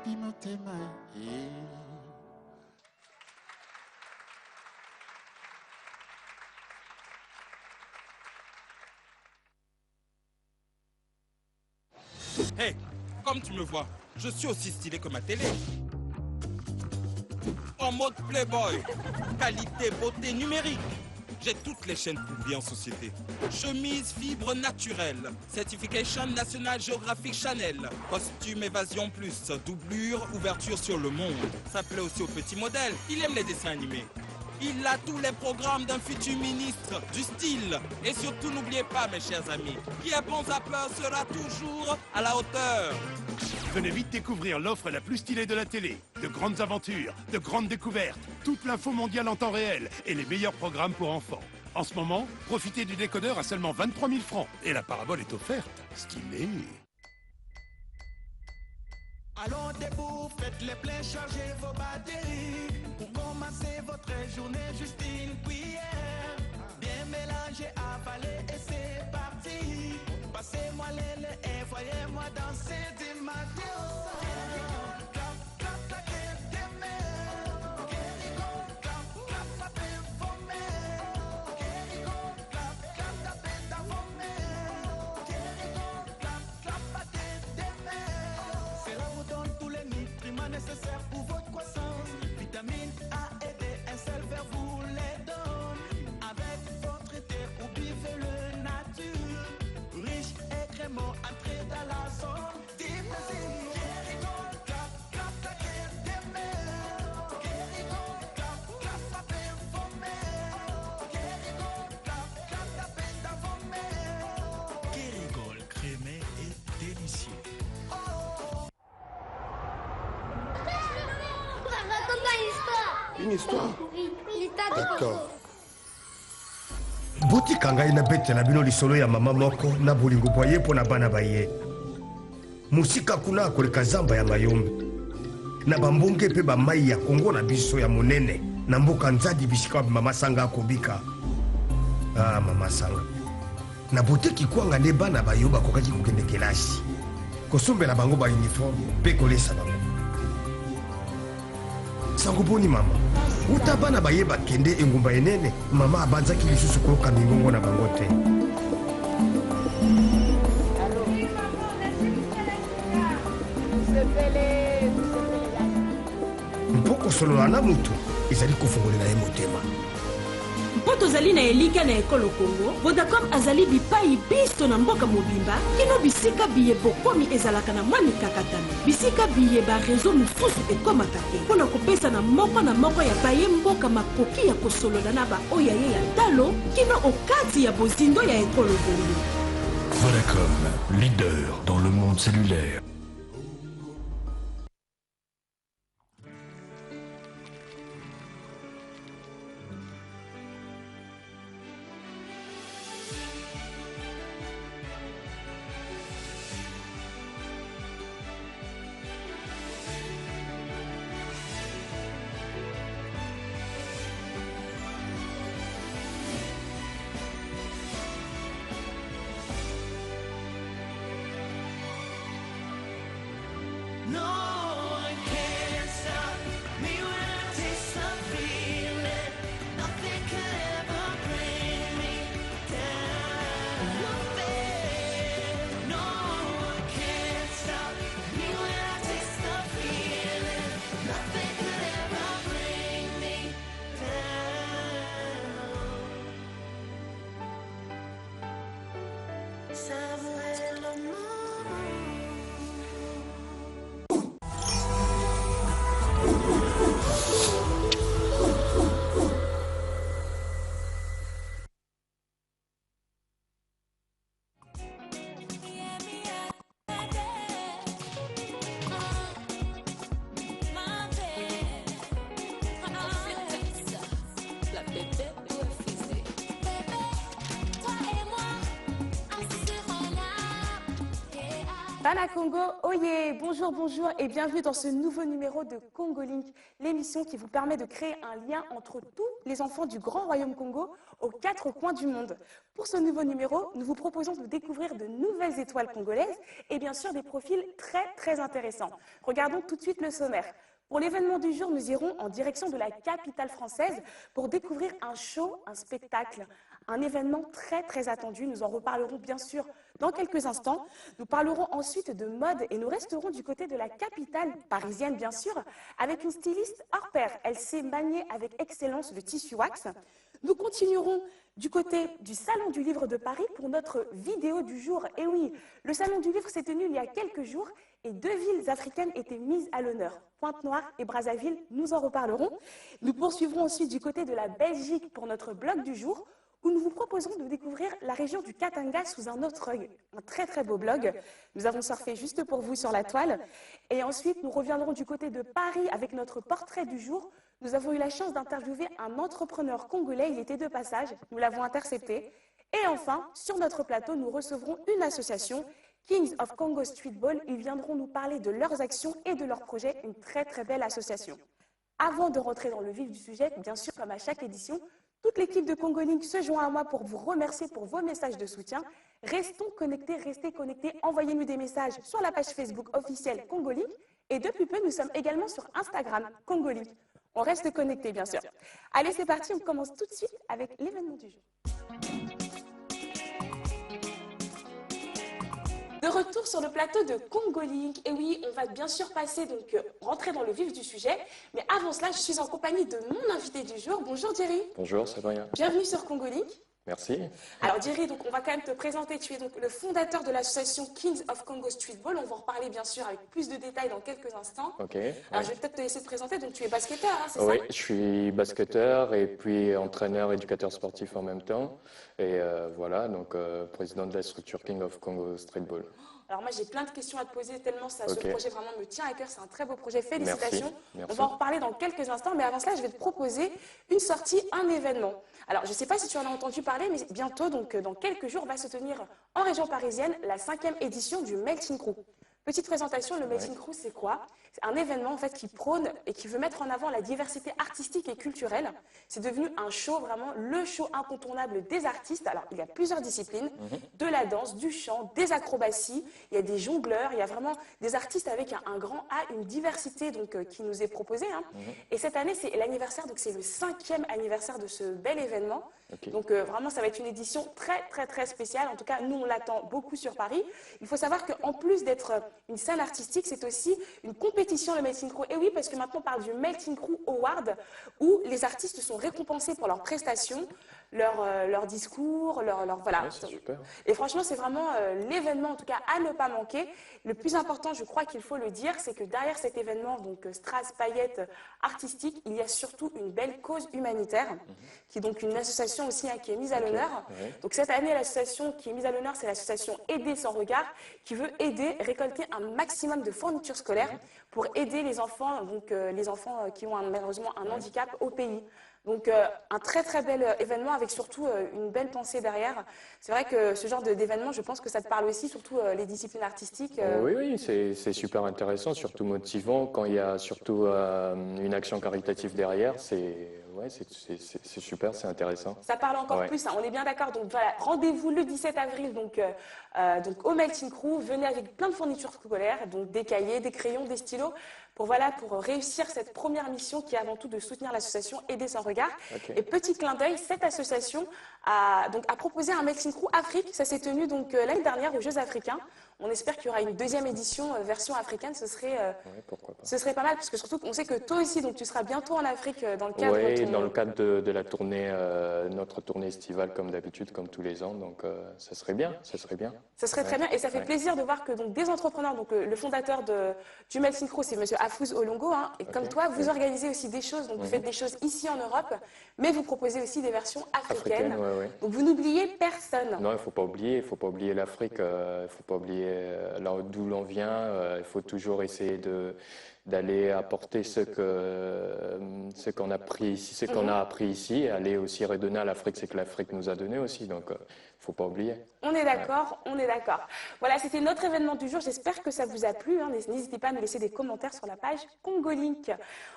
Bimotema. Hey, comme tu me vois, je suis aussi stylé que ma télé. En mode Playboy, qualité, beauté numérique. J'ai toutes les chaînes publiées en société. Chemise fibre naturelle, Certification National Geographic Channel, costume évasion plus, doublure, ouverture sur le monde. Ça plaît aussi aux petits modèles, il aime les dessins animés. Il a tous les programmes d'un futur ministre, du style. Et surtout, n'oubliez pas, mes chers amis, qui est bon zappeur sera toujours à la hauteur. Venez vite découvrir l'offre la plus stylée de la télé. De grandes aventures, de grandes découvertes, toute l'info mondiale en temps réel et les meilleurs programmes pour enfants. En ce moment, profitez du décodeur à seulement 23 000 francs. Et la parabole est offerte. Stylé. Allons debout, faites les pleins, chargez vos batteries. Pour commencer votre journée, juste une cuillère. Bien mélanger, avaler et c'est parti. Passez-moi les et voyez-moi danser du matin. Nécessaire pour votre croissance, vitamine A et D, un seul verre vous les donne. Avec votre thé ou buvez le nature, riche et crémeux, entrez dans la zone du plaisir. Kerrygold crémé et délicieux. Une histoire. D'accord. Botika ngai na betela bino lisolo ya mama moko na bolingo boye mpo na bana baye. Musika kuna akoleka zamba ya mayombe. Na bambonge mpe bamai ya Kongo na biso ya monene. Na mboka nzadi bisika mama sanga akobika. Ah mama sanga. Na boteki kwanga nde bana bayo bakokaki kokende kelasi. Kosombela bango ba uniforme mpe kolesa bango. Sangoponi mama. Uta bana bayeba kende engumba enene, mama abanzaki lisusu koyoka mingongo na bango te. Mpoko solola na mutu ezali kofongolela ye motema. Mpo tozali na elika na ekolo Kongo, Vodacom azali bipai biso na mboka mobimba, kino bisika biye bokomi ezalaka na mwa mikakatano. Bisika biye ba réseau mosusu ekomaka te. Mpona kopesa na moko ya baye mboka makoki ya kosolola na ba oya ye ya talo, kino okati ya bozindo ya ekolo Kongo. Vodacom, leader dans le monde cellulaire. Bana Congo, oyez, bonjour, bonjour et bienvenue dans ce nouveau numéro de Congo Link, l'émission qui vous permet de créer un lien entre tous les enfants du Grand Royaume Congo aux 4 coins du monde. Pour ce nouveau numéro, nous vous proposons de découvrir de nouvelles étoiles congolaises et bien sûr des profils très intéressants. Regardons tout de suite le sommaire. Pour l'événement du jour, nous irons en direction de la capitale française pour découvrir un show, un spectacle, un événement très attendu. Nous en reparlerons bien sûr dans quelques instants. Nous parlerons ensuite de mode et nous resterons du côté de la capitale parisienne bien sûr, avec une styliste hors pair. Elle sait manier avec excellence le tissu wax. Nous continuerons du côté du Salon du Livre de Paris pour notre vidéo du jour. Et oui, le Salon du Livre s'est tenu il y a quelques jours et 2 villes africaines étaient mises à l'honneur, Pointe-Noire et Brazzaville, nous en reparlerons. Nous poursuivrons ensuite du côté de la Belgique pour notre blog du jour, où nous vous proposons de découvrir la région du Katanga sous un autre œil. Un très beau blog. Nous avons surfé juste pour vous sur la toile. Et ensuite, nous reviendrons du côté de Paris avec notre portrait du jour. Nous avons eu la chance d'interviewer un entrepreneur congolais. Il était de passage. Nous l'avons intercepté. Et enfin, sur notre plateau, nous recevrons une association, Kings of Congo Streetball. Ils viendront nous parler de leurs actions et de leurs projets. Une très belle association. Avant de rentrer dans le vif du sujet, bien sûr, comme à chaque édition, toute l'équipe de Congo Link se joint à moi pour vous remercier pour vos messages de soutien. Restez connectés, envoyez-nous des messages sur la page Facebook officielle Congo Link. Et depuis peu, nous sommes également sur Instagram Congo Link. On reste connectés, bien sûr. Allez, c'est parti, on commence tout de suite avec l'événement du jour. De retour sur le plateau de Congo Link, et oui, on va bien sûr passer, donc rentrer dans le vif du sujet, mais avant cela, je suis en compagnie de mon invité du jour. Bonjour Jerry. Bonjour, c'est Fabien. Bienvenue sur Congo Link. Merci. Alors Jerry, donc on va quand même te présenter, tu es donc le fondateur de l'association Kings of Congo Streetball, on va en reparler bien sûr avec plus de détails dans quelques instants. Ok. Alors je vais peut-être te laisser te présenter, donc tu es basketteur, hein, c'est Oui, ça? je suis basketteur et puis entraîneur, éducateur sportif en même temps. Et voilà, donc président de la structure King of Congo Streetball. Alors moi j'ai plein de questions à te poser tellement ça, Ok. ce projet vraiment me tient à cœur, c'est un très beau projet, félicitations. Merci. On va en reparler dans quelques instants, mais avant cela je vais te proposer une sortie, un événement. Alors je ne sais pas si tu en as entendu parler, mais bientôt, donc dans quelques jours, va se tenir en région parisienne la 5e édition du Melting Crew. Petite présentation, le Melting Crew c'est quoi? C'est un événement en fait qui prône et qui veut mettre en avant la diversité artistique et culturelle. C'est devenu un show, vraiment le show incontournable des artistes. Alors il y a plusieurs disciplines, de la danse, du chant, des acrobaties, il y a des jongleurs, il y a vraiment des artistes avec un grand A, une diversité donc, qui nous est proposée. Hein. Et cette année c'est l'anniversaire, donc c'est le 5e anniversaire de ce bel événement. Ok. Donc vraiment ça va être une édition très spéciale, en tout cas nous on l'attend beaucoup sur Paris. Il faut savoir qu'en plus d'être une scène artistique, c'est aussi une compétition, le Melting Crew. Et oui, parce que maintenant on parle du Melting Crew Award, où les artistes sont récompensés pour leurs prestations, leur discours, voilà. Ouais, c'est super. Et franchement, c'est vraiment l'événement, en tout cas, à ne pas manquer. Le plus important, je crois qu'il faut le dire, c'est que derrière cet événement, donc Strass Paillettes artistique, il y a surtout une belle cause humanitaire, qui est donc une association aussi hein, qui est mise à l'honneur. Ouais. Donc cette année, l'association qui est mise à l'honneur, c'est l'association Aider sans regard, qui veut aider, récolter un maximum de fournitures scolaires pour aider les enfants, donc les enfants qui ont malheureusement un handicap au pays. Donc un très bel événement avec surtout une belle pensée derrière. C'est vrai que ce genre d'événement, je pense que ça te parle aussi, surtout les disciplines artistiques. Oui, c'est super intéressant, surtout motivant quand il y a surtout une action caritative derrière. C'est super, c'est intéressant. Ça parle encore Ouais. plus, hein, on est bien d'accord. Donc voilà, rendez-vous le 17 avril donc au Melting Crew. Venez avec plein de fournitures scolaires, donc des cahiers, des crayons, des stylos, pour réussir cette première mission qui est avant tout de soutenir l'association Aider sans regard. Ok. Et petit clin d'œil, cette association a proposé un Melting Crew Afrique. Ça s'est tenu donc l'année dernière aux Jeux africains. On espère qu'il y aura une deuxième édition version africaine. Ce serait, Ouais, pourquoi pas. ce serait pas mal, parce que surtout on sait que toi aussi, donc tu seras bientôt en Afrique dans le cadre Oui, de ton... dans le cadre de la tournée, notre tournée estivale comme d'habitude, comme tous les ans. Donc ça serait bien, ça serait bien. Ça serait très bien et ça fait Ouais. plaisir de voir que donc, des entrepreneurs, donc le fondateur du Melting Crew, c'est Monsieur Afouz Olongo, hein, et comme toi, vous organisez aussi des choses, donc vous faites des choses ici en Europe, mais vous proposez aussi des versions africaines. Africaine, ouais. Donc vous n'oubliez personne. Non, il faut pas oublier l'Afrique, il faut pas oublier là d'où l'on vient. Il faut toujours essayer d'aller apporter ce qu'on a appris ici, et aller aussi redonner à l'Afrique ce que l'Afrique nous a donné aussi. Donc, il ne faut pas oublier. On est d'accord, on est d'accord. Voilà, c'était notre événement du jour. J'espère que ça vous a plu. N'hésitez pas à nous laisser des commentaires sur la page Congolink.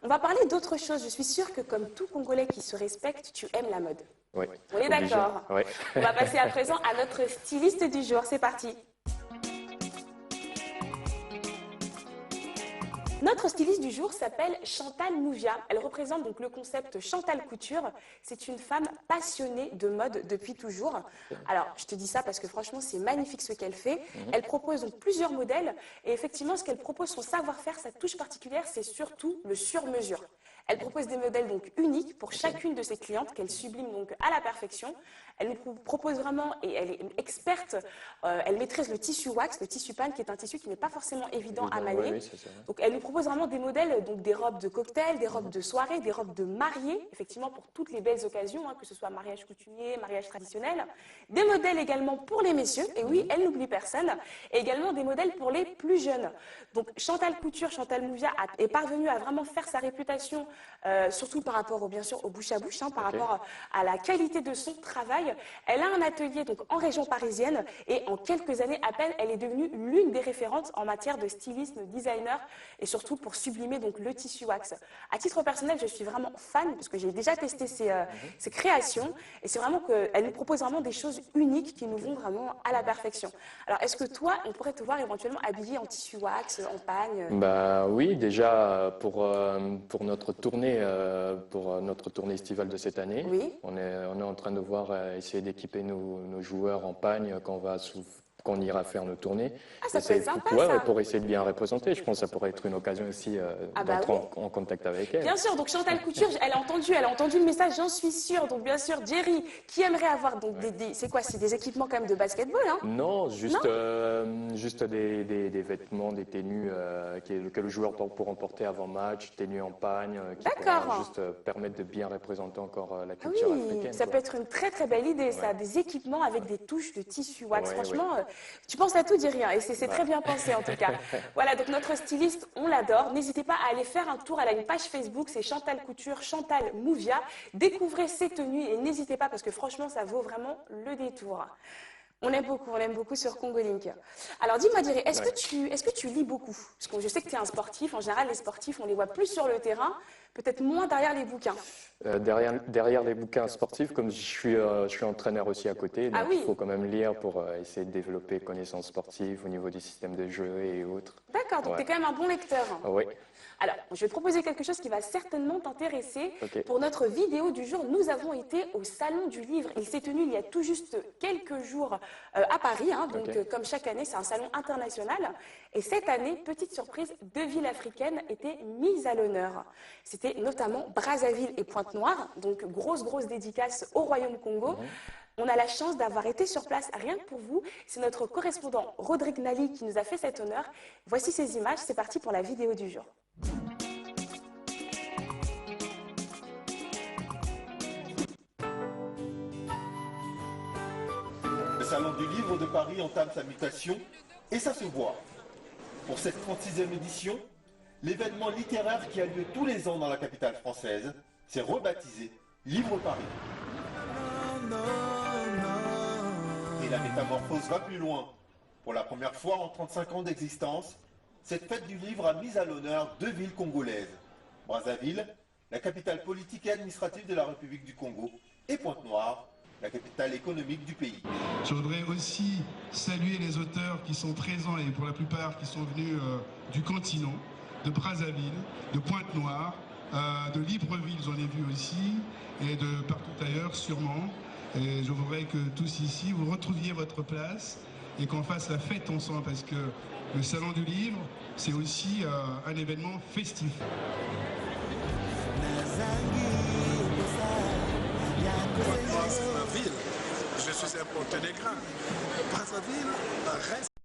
On va parler d'autre chose. Je suis sûre que comme tout Congolais qui se respecte, tu aimes la mode. Oui. On est d'accord. Oui. On va passer à présent à notre styliste du jour. C'est parti. Notre styliste du jour s'appelle Chantal Mouvia. Elle représente donc le concept Chantal Couture. C'est une femme passionnée de mode depuis toujours. Alors, je te dis ça parce que franchement, c'est magnifique ce qu'elle fait. Elle propose donc plusieurs modèles et effectivement, ce qu'elle propose, son savoir-faire, sa touche particulière, c'est surtout le sur-mesure. Elle propose des modèles donc uniques pour chacune de ses clientes qu'elle sublime donc à la perfection. Elle nous propose vraiment, et elle est experte, elle maîtrise le tissu wax, le tissu pan, qui est un tissu qui n'est pas forcément évident à manier. Oui, c'est ça. Donc elle nous propose vraiment des modèles, donc des robes de cocktail, des robes de soirée, des robes de mariée, effectivement pour toutes les belles occasions, que ce soit mariage coutumier, mariage traditionnel. Des modèles également pour les messieurs, et oui, elle n'oublie personne, et également des modèles pour les plus jeunes. Donc Chantal Couture, Chantal Mouvia est parvenue à vraiment faire sa réputation, surtout par rapport bien sûr au bouche à bouche, par rapport à la qualité de son travail. Elle a un atelier donc en région parisienne et en quelques années à peine, elle est devenue l'une des référentes en matière de stylisme, designer et surtout pour sublimer donc le tissu wax. À titre personnel, je suis vraiment fan parce que j'ai déjà testé ses créations et c'est vraiment qu'elle nous propose vraiment des choses uniques qui nous vont vraiment à la perfection. Alors, est-ce que toi, on pourrait te voir éventuellement habillée en tissu wax, en pagne? Bah oui, déjà pour notre tournée estivale de cette année, oui. On est en train de voir essayer d'équiper nos joueurs en pagne quand on ira faire nos tournées. Ah, ça peut être sympa, ça. Pour essayer de bien représenter. Je pense que ça pourrait être une occasion aussi d'entrer en contact avec elle. Bien sûr, donc Chantal Couture, elle a entendu le message, j'en suis sûre. Donc bien sûr, Jerry, qui aimerait avoir donc c'est quoi? C'est des équipements quand même de basketball, hein? Non, juste des vêtements, des tenues que le joueur pourra porter avant match, tenues en pagne, qui pourront juste permettre de bien représenter encore la culture africaine. Ça peut être une très très belle idée, ça, des équipements avec des touches de tissu wax. Franchement, tu penses à tout, Jerry, et c'est très bien pensé en tout cas. Voilà, donc notre styliste, on l'adore. N'hésitez pas à aller faire un tour, elle a une page Facebook, c'est Chantal Couture, Chantal Mouvia. Découvrez ses tenues et n'hésitez pas parce que franchement, ça vaut vraiment le détour. On aime beaucoup sur Congolink. Alors dis-moi, Jerry, est-ce que tu lis beaucoup? Parce que je sais que tu es un sportif, en général les sportifs, on les voit plus sur le terrain, peut-être moins derrière les bouquins. Derrière les bouquins sportifs, comme je suis entraîneur aussi à côté, donc il faut quand même lire pour essayer de développer connaissances sportives au niveau du système de jeu et autres. D'accord, donc tu es quand même un bon lecteur. Oui. Alors, je vais te proposer quelque chose qui va certainement t'intéresser. Pour notre vidéo du jour, nous avons été au Salon du Livre. Il s'est tenu il y a tout juste quelques jours à Paris. Donc, comme chaque année, c'est un salon international. Et cette année, petite surprise, 2 villes africaines étaient mises à l'honneur. C'était notamment Brazzaville et Pointe-Noire. Donc, grosse dédicace au Royaume Congo. On a la chance d'avoir été sur place rien que pour vous. C'est notre correspondant Rodrigue Nali qui nous a fait cet honneur. Voici ces images. C'est parti pour la vidéo du jour. Le Salon du Livre de Paris entame sa mutation et ça se voit. Pour cette 36e édition, l'événement littéraire qui a lieu tous les ans dans la capitale française s'est rebaptisé Livre Paris. Et la métamorphose va plus loin. Pour la première fois en 35 ans d'existence, cette fête du livre a mis à l'honneur 2 villes congolaises. Brazzaville, la capitale politique et administrative de la République du Congo, et Pointe-Noire, la capitale économique du pays. Je voudrais aussi saluer les auteurs qui sont présents et pour la plupart qui sont venus du continent, de Brazzaville, de Pointe-Noire, de Libreville, j'en ai vu aussi, et de partout ailleurs sûrement. Et je voudrais que tous ici, vous retrouviez votre place et qu'on fasse la fête ensemble parce que le Salon du Livre, c'est aussi un événement festif. Pointe-Noire, c'est ma ville. Je suis un Monténégrin. Brazzaville reste